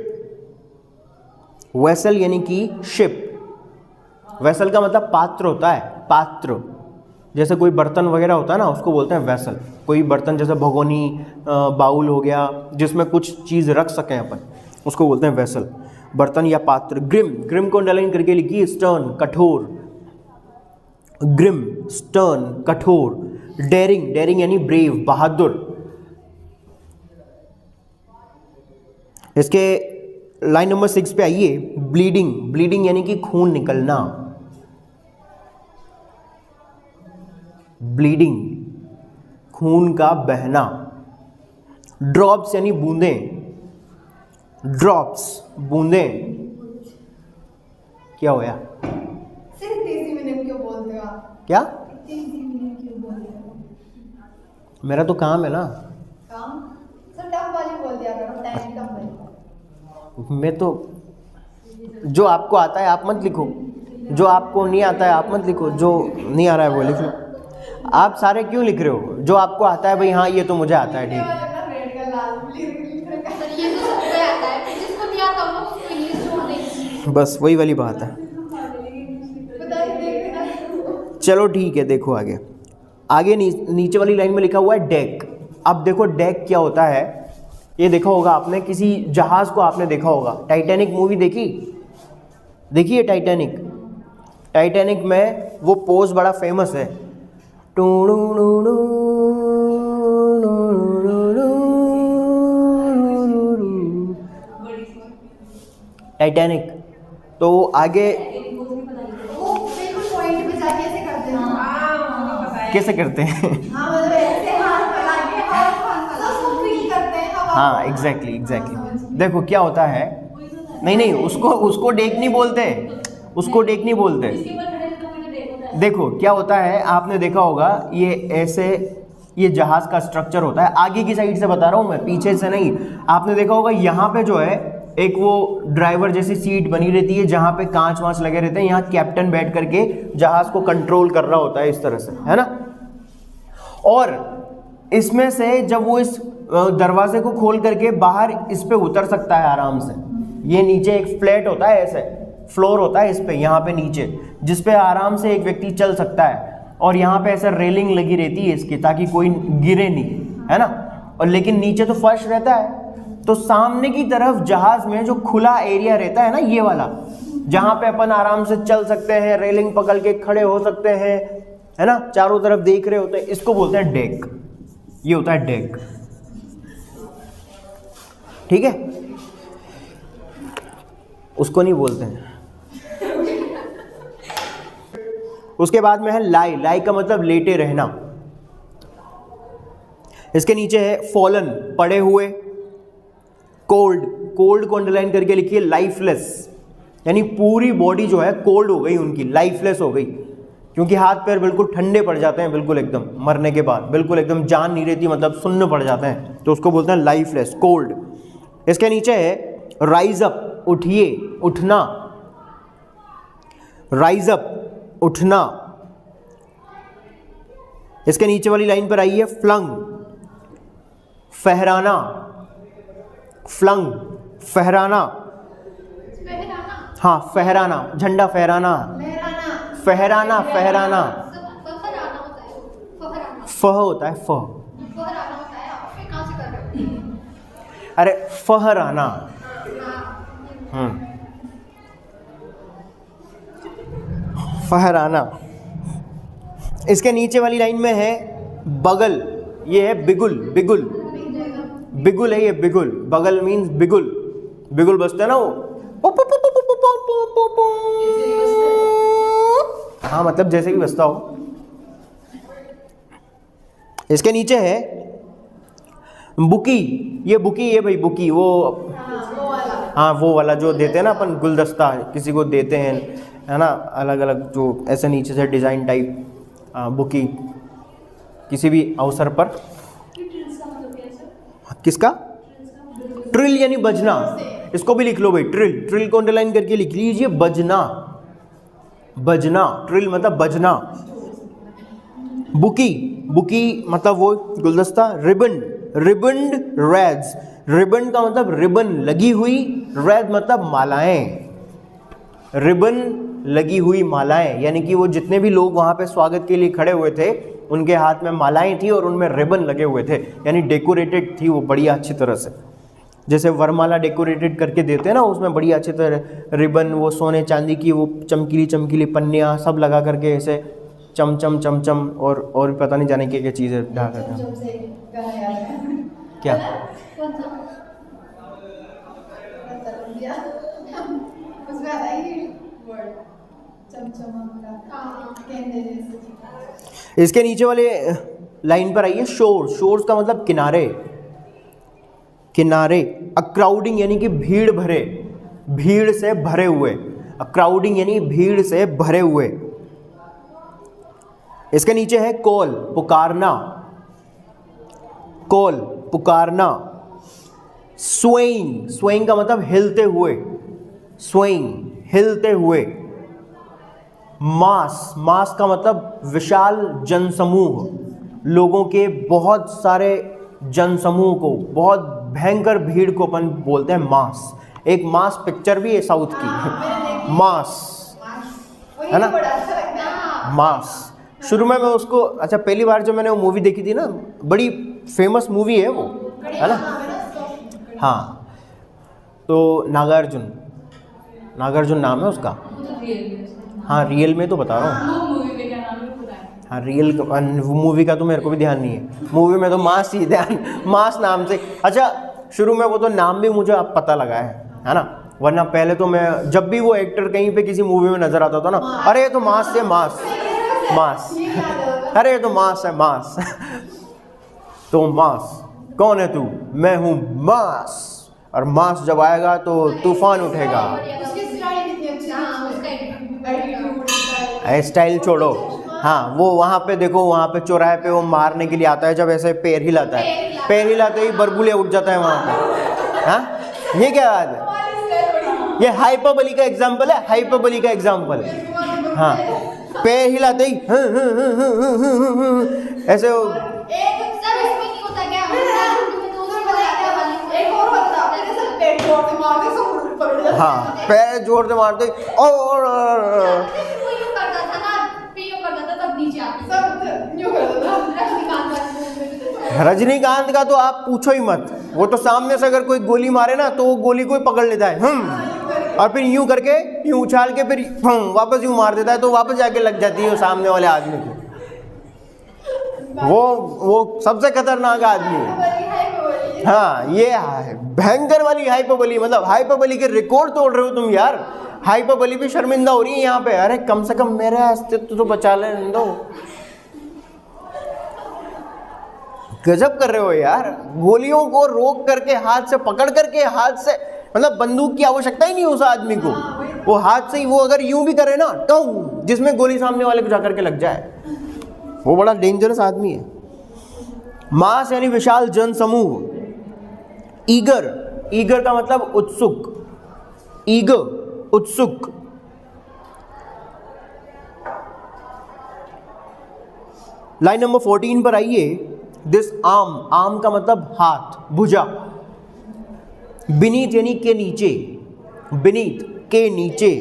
वेसल यानी कि शिप। वेसल का मतलब पात्र होता है, पात्र, जैसे कोई बर्तन वगैरह होता है ना, उसको बोलते हैं वेसल। कोई बर्तन जैसे भगोनी, बाउल हो गया, जिसमें कुछ चीज़ रख सकें अपन, उसको बोलते हैं वेसल, बर्तन या पात्र। ग्रिम, ग्रिम को अंडरलाइन करके लिखिए स्टर्न, कठोर, ग्रिम स्टर्न कठोर। डेयरिंग, डेयरिंग यानी ब्रेव, बहादुर। इसके लाइन नंबर 6 पे आइए, ब्लीडिंग, ब्लीडिंग यानी कि खून निकलना, ब्लीडिंग खून का बहना। ड्रॉप्स यानी बूंदें, ड्रॉप्स बूंदें। क्या होया? सिर्फ 30 मिनट क्यों बोलते हो आप? क्या? 30 मिनट क्यों बोलते हो? मेरा तो काम है ना। काम सर टफ वाली बोल दिया करो, टाइम कम लगेगा। मैं तो, जो आपको आता है आप मत लिखो, जो आपको नहीं आता है आप मत लिखो, जो नहीं आ रहा है वो लिख लो। आप सारे क्यों लिख रहे हो? जो आपको आता है भाई, हाँ ये तो मुझे आता है, ठीक है। रेड का लाल सर ये तो सबको आता है, फिर जिसको नहीं आता वो उसको इंग्लिश छोड़ देंगे। बस वही वाली बात है। चलो ठीक है, देखो आगे, आगे नीचे वाली लाइन में लिखा हुआ है डेक। अब देखो डेक क्या होता है, ये देखा होगा आपने, किसी जहाज को आपने देखा होगा। टाइटैनिक मूवी देखी, देखिए टाइटैनिक, टाइटैनिक में वो पोज बड़ा फेमस है, टाइटैनिक। तो आगे वो बिल्कुल पॉइंट पे जाके ऐसे करते हैं। कैसे करते हैं? हाँ मतलब ऐसे हाथ फैला के हवा उसको फील करते हैं, हवा। हाँ एग्जैक्टली एग्जैक्टली। देखो क्या होता है, नहीं नहीं, उसको डेक नहीं बोलते, उसको डेक नहीं बोलते। देखो क्या होता है, आपने देखा होगा ये ऐसे, ये जहाज का स्ट्रक्चर होता है। आगे की साइड से बता रहा हूँ मैं, पीछे से नहीं। आपने देखा होगा यहाँ पे जो है एक वो ड्राइवर जैसी सीट बनी रहती है, जहाँ पे कांच वांच लगे रहते हैं। यहाँ कैप्टन बैठ करके जहाज को कंट्रोल कर रहा होता है इस तरह से, है ना। और इसमें से जब वो इस दरवाजे को खोल करके बाहर इस पे उतर सकता है आराम से। ये नीचे एक फ्लैट होता है, ऐसे फ्लोर होता है इस पे, यहाँ पे नीचे, जिस पे आराम से एक व्यक्ति चल सकता है। और यहाँ पे ऐसे रेलिंग लगी रहती है इसकी, ताकि कोई गिरे नहीं, है ना। और लेकिन नीचे तो फर्श रहता है। तो सामने की तरफ जहाज में जो खुला एरिया रहता है ना, ये वाला, जहाँ पे अपन आराम से चल सकते हैं, रेलिंग पकड़ के खड़े हो सकते हैं, है ना, चारों तरफ देख रहे होते हैं, इसको बोलते हैं डेक। ये होता है डेक, ठीक है। उसको नहीं बोलते हैं। उसके बाद में है लाई, लाई का मतलब लेटे रहना। इसके नीचे है फॉलन, पड़े हुए। कोल्ड, कोल्ड को अंडरलाइन करके लिखिए लाइफलेस, यानी पूरी बॉडी जो है कोल्ड हो गई उनकी, लाइफलेस हो गई, क्योंकि हाथ पैर बिल्कुल ठंडे पड़ जाते हैं, बिल्कुल एकदम मरने के बाद, बिल्कुल एकदम जान नहीं रहती, मतलब सुन्न पड़ जाते हैं, तो उसको बोलते हैं लाइफलेस, कोल्ड। इसके नीचे है राइज अप, उठिए, उठना, राइज अप, उठना। इसके नीचे वाली लाइन पर आइए, फ्लंग, फहराना, फ्लंग, फहराना। हाँ फहराना, झंडा फहराना, फहराना, फहराना, फहराना होता है, फहराना, फह होता है, फह। फहराना होता है। आप फिर कहाँ से कर रहे हो? अरे फहराना। फहराना। इसके नीचे वाली लाइन में है बगल, ये है बिगुल, बिगुल, बिगुल है ये, बिगुल, बगल मीन्स बिगुल, बिगुल बजते हैं ना वो, हाँ मतलब जैसे भी बजता हो। इसके नीचे है बुकी, ये बुकी है भाई, बुकी वो, हाँ वो वाला जो देते हैं ना अपन, गुलदस्ता किसी को देते हैं, है ना, अलग अलग जो ऐसे नीचे से डिज़ाइन टाइप, बुकी, किसी भी अवसर पर। किसका? ट्रिल यानी बजना, इसको भी लिख लो भाई, ट्रिल, ट्रिल को अंडरलाइन करके लिख लीजिए, बजना, बजना, ट्रिल मतलब बजना। बुकी, बुकी मतलब वो गुलदस्ता। रिबन, रिबन्ड रेड्स, रिबन का मतलब रिबन लगी हुई, रेड मतलब मालाएं, रिबन लगी हुई मालाएं, यानी कि वो जितने भी लोग वहाँ पे स्वागत के लिए खड़े हुए थे उनके हाथ में मालाएं थी और उनमें रिबन लगे हुए थे, यानी डेकोरेटेड थी वो बढ़िया अच्छी तरह से, जैसे वरमाला डेकोरेटेड करके देते हैं ना, उसमें बढ़िया अच्छी तरह रिबन, वो सोने चांदी की वो चमकीली चमकीली पन्नियाँ सब लगा करके ऐसे चम चम चम चम, और भी पता नहीं जाने क्या क्या चीज़ें ढा करके। क्या? उसमें आता है ये वर्ड इसके नीचे वाले लाइन पर आइए, शोर, शोर्स का मतलब किनारे, किनारे। अक्राउडिंग यानी कि भीड़ भरे, भीड़ से भरे हुए, अक्राउडिंग यानी भीड़ से भरे हुए। इसके नीचे है कॉल, पुकारना, कॉल पुकारना। स्वेइंग, स्वेइंग का मतलब हिलते हुए, स्वेइंग हिलते हुए। मास, मास का मतलब विशाल जनसमूह, लोगों के बहुत सारे जनसमूह को, बहुत भयंकर भीड़ को अपन बोलते हैं मास। एक मास पिक्चर भी है साउथ की, मास, है ना, मास। शुरू में मैं उसको, अच्छा पहली बार जब मैंने वो मूवी देखी थी ना, बड़ी फेमस मूवी है वो, है ना, हाँ, तो नागार्जुन, नागार्जुन नाम है उसका, हाँ रियल में तो बता रहा हूँ, हाँ रियल मूवी का तो मेरे को भी ध्यान नहीं है, मूवी में तो मास ही ध्यान, मास नाम से। अच्छा शुरू में वो तो नाम भी मुझे अब पता लगा है ना, वरना पहले तो मैं जब भी वो एक्टर कहीं पे किसी मूवी में नजर आता था ना, अरे ये तो मास है, मास, मास, अरे ये तो मास है, मास। तो मास, कौन है तू? मैं हूँ मास, और मास जब आएगा तो तूफान उठेगा। स्टाइल छोड़ो, हाँ वो वहाँ पे देखो, वहाँ पे चौराहे पे वो मारने के लिए आता है, जब ऐसे पैर हिलाता है, पैर हिलाते ही बरबुलिया उठ जाता है वहाँ पे, हाँ ये क्या बात है? ये हाइपरबोली का एग्जाम्पल है, हाइपरबोली का एग्जाम्पल, हाँ पैर हिलाते ही ऐसे हाँ पैर जोर से मारते और रजनीकांत का तो आप पूछो ही मत, वो तो सामने से अगर कोई गोली मारे ना तो वो गोली को ही पकड़ लेता है, और फिर यूं करके यूं उछाल के फिर वापस यूं मार देता है, तो वापस जाके लग जाती है सामने वाले आदमी को। वो सबसे खतरनाक आदमी है। हाँ ये भयंकर वाली हाइपरबोली, मतलब हाइपरबोली के रिकॉर्ड तोड़ रहे हो तुम यार, हाइपरबोली भी शर्मिंदा हो रही है यहाँ पे। अरे कम से कम मेरा अस्तित्व तो बचा लेने दो, गजब कर रहे हो यार। गोलियों को रोक करके, हाथ से पकड़ करके, हाथ से, मतलब बंदूक की आवश्यकता ही नहीं उस आदमी को, वो हाथ से ही, वो अगर यूं भी करे ना तो जिसमें गोली सामने वाले को जाकर के लग जाए, वो बड़ा डेंजरस आदमी है। मास यानी विशाल जन समूह। ईगर, ईगर का मतलब उत्सुक, ईगर उत्सुक। लाइन नंबर 14 पर आइए। दिस आर्म, आर्म का मतलब हाथ, भुजा। बीनीथ यानी के नीचे, बीनीथ के नीचे।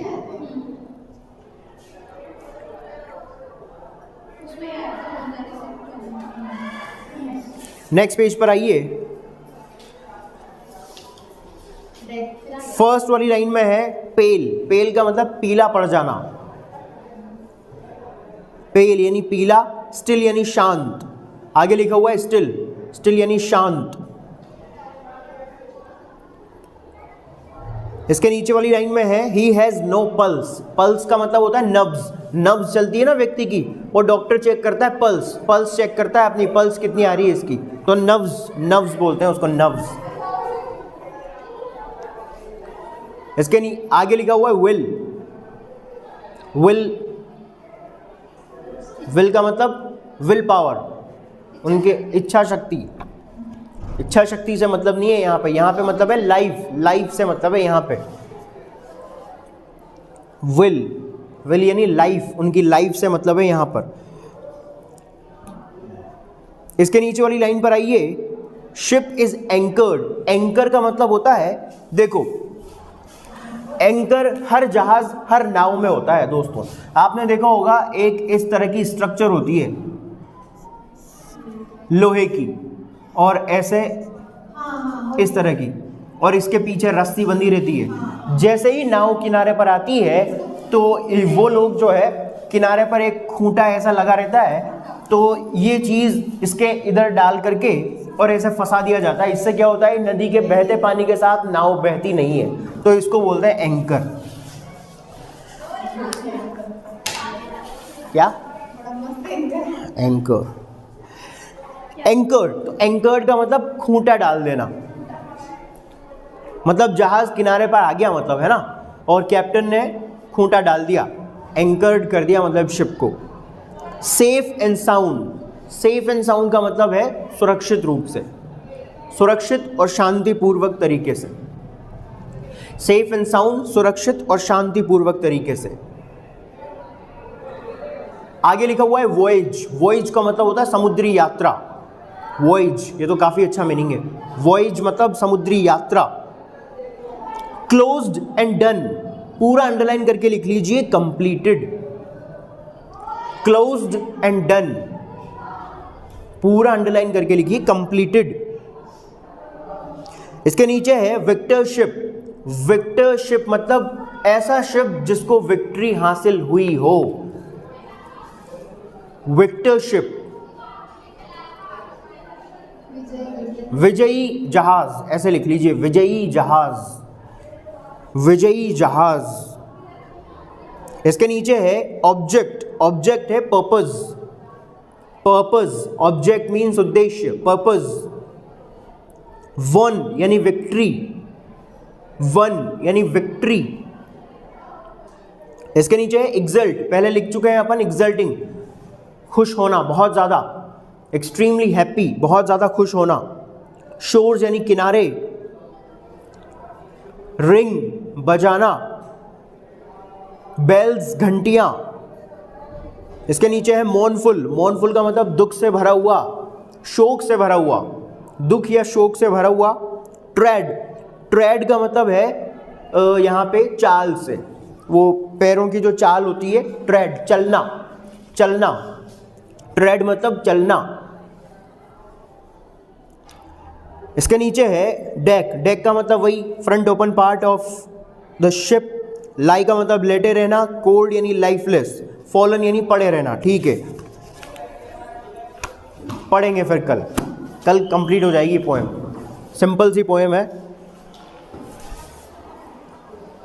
नेक्स्ट पेज पर आइए। फर्स्ट वाली लाइन में है पेल। पेल का मतलब पीला पड़ जाना। पेल यानी पीला, स्टिल यानी शांत। आगे लिखा हुआ है स्टिल, स्टिल यानी शांत। इसके नीचे वाली लाइन में है he has no pulse. Pulse का मतलब होता है नब्ज। नब्ज चलती है ना व्यक्ति की, वो डॉक्टर चेक करता है पल्स। पल्स चेक करता है अपनी पल्स कितनी आ रही है इसकी, तो नब्ज, नब्ज बोलते हैं उसको, नब्ज। इसके आगे लिखा हुआ है विल। विल, विल का मतलब विल पावर, उनके इच्छा शक्ति। इच्छा शक्ति से मतलब नहीं है यहाँ पे, यहाँ पे मतलब है लाइफ। लाइफ से मतलब है यहाँ पे विल। विल यानी लाइफ, उनकी लाइफ से मतलब है यहाँ पर। इसके नीचे वाली लाइन पर आइए, शिप इज एंकर्ड। एंकर का मतलब होता है, देखो एंकर हर जहाज, हर नाव में होता है दोस्तों। आपने देखा होगा एक इस तरह की स्ट्रक्चर होती है लोहे की, और ऐसे इस तरह की, और इसके पीछे रस्सी बंधी रहती है। जैसे ही नाव किनारे पर आती है तो वो लोग जो है किनारे पर एक खूंटा ऐसा लगा रहता है, तो ये चीज़ इसके इधर डाल करके और ऐसे फंसा दिया जाता है। इससे क्या होता है, नदी के बहते पानी के साथ नाव बहती नहीं है, तो इसको बोलते हैं एंकर। क्या? एंकर। एंकर्ड, तो एंकर्ड का मतलब खूंटा डाल देना, मतलब जहाज किनारे पर आ गया मतलब है ना, और कैप्टन ने खूंटा डाल दिया, एंकर्ड कर दिया मतलब शिप को। Safe and sound. Safe and sound का मतलब है सुरक्षित रूप से, सुरक्षित और शांतिपूर्वक तरीके से। सेफ एंड साउंड, सुरक्षित और शांतिपूर्वक तरीके से। आगे लिखा हुआ है वॉयज। वॉयज का मतलब होता है समुद्री यात्रा। वॉयज, ये तो काफी अच्छा मीनिंग है। वॉयज मतलब समुद्री यात्रा। क्लोज्ड एंड डन, पूरा अंडरलाइन करके लिख लीजिए, कंप्लीटेड। क्लोज्ड एंड डन, पूरा अंडरलाइन करके लिखिए, कंप्लीटेड। इसके नीचे है विक्टर शिप। विक्टर शिप मतलब ऐसा शिप जिसको विक्ट्री हासिल हुई हो। विक्टर शिप, विजयी जहाज, ऐसे लिख लीजिए, विजयी जहाज, विजयी जहाज। इसके नीचे है ऑब्जेक्ट। ऑब्जेक्ट है पर्पज। पर्पज, ऑब्जेक्ट मीन्स उद्देश्य, पर्पज। वन यानी विक्ट्री, वन यानी विक्ट्री। इसके नीचे है एक्सल्ट। पहले लिख चुके हैं अपन, एक्सल्टिंग, खुश होना, बहुत ज़्यादा, एक्सट्रीमली हैप्पी, बहुत ज़्यादा खुश होना। शोर्स यानी किनारे। रिंग, बजाना। बेल्स, घंटियां। इसके नीचे है मॉर्नफुल। मॉर्नफुल का मतलब दुख से भरा हुआ, शोक से भरा हुआ, दुख या शोक से भरा हुआ। ट्रेड, ट्रेड का मतलब है यहाँ पे चाल से, वो पैरों की जो चाल होती है, ट्रेड, चलना, चलना। ट्रेड मतलब चलना। इसके नीचे है डेक। डेक का मतलब वही front open part of the ship. Lie का मतलब लेटे रहना। कोल्ड यानी लाइफलेस। फॉलन यानी पड़े रहना। ठीक है, पढ़ेंगे फिर कल कंप्लीट हो जाएगी पोएम। सिंपल सी पोएम है।